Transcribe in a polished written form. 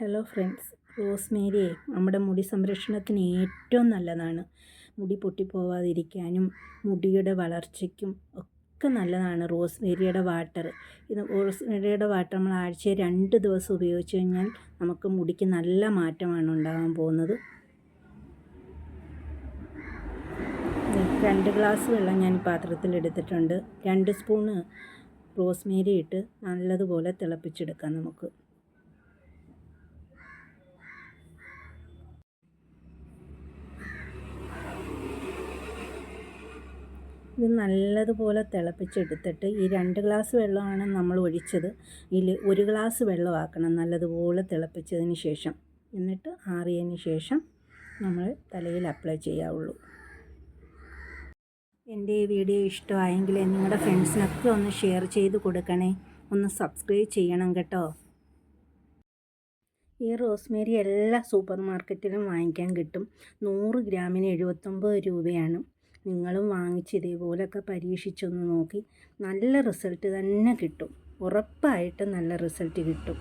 Hello friends, Rosemary നമ്മുടെ മുടി സംരക്ഷണത്തിന് ഏറ്റവും നല്ലതാണ്. മുടി പൊട്ടിപ്പോവാതിരിക്കാനും മുടിയുടെ വളർച്ചയ്ക്കും ഒക്കെ നല്ലതാണ് റോസ്മേരിയുടെ വാട്ടർ. റോസ്മേരിയുടെ വാട്ടർ നമ്മൾ ആഴ്ചയിൽ 2 ദിവസം ഉപയോഗിച്ച് കഴിഞ്ഞാൽ നമുക്ക് മുടിക്ക് നല്ല മാറ്റമാണ് ഉണ്ടാകാൻ പോകുന്നത്. 2 ഗ്ലാസ് വെള്ളം ഞാൻ പാത്രത്തിൽ എടുത്തിട്ടുണ്ട്. 2 സ്പൂണ് റോസ്മേരി ഇട്ട് നല്ലതുപോലെ തിളപ്പിച്ചെടുക്കാം നമുക്ക്. ഇത് നല്ലതുപോലെ തിളപ്പിച്ചെടുത്തിട്ട് ഈ 2 ഗ്ലാസ് വെള്ളമാണ് നമ്മൾ ഒഴിച്ചത്. ഇതിൽ 1 ഗ്ലാസ് വെള്ളമാക്കണം നല്ലതുപോലെ തിളപ്പിച്ചതിന് ശേഷം. എന്നിട്ട് ആറിയതിന് ശേഷം നമ്മൾ തലയിൽ അപ്ലൈ ചെയ്യാവുള്ളൂ. എൻ്റെ ഈ വീഡിയോ ഇഷ്ടമായെങ്കിൽ നിങ്ങളുടെ ഫ്രണ്ട്സിനൊക്കെ ഒന്ന് ഷെയർ ചെയ്ത് കൊടുക്കണേ. ഒന്ന് സബ്സ്ക്രൈബ് ചെയ്യണം കേട്ടോ. ഈ റോസ്മേരി എല്ലാ സൂപ്പർ മാർക്കറ്റിലും വാങ്ങിക്കാൻ കിട്ടും. 100 ഗ്രാമിന് 79 രൂപയാണ്. നിങ്ങളും വാങ്ങിച്ച് ഇതേപോലെയൊക്കെ പരീക്ഷിച്ചൊന്ന് നോക്കി നല്ല റിസൾട്ട് തന്നെ കിട്ടും. ഉറപ്പായിട്ടും നല്ല റിസൾട്ട് കിട്ടും.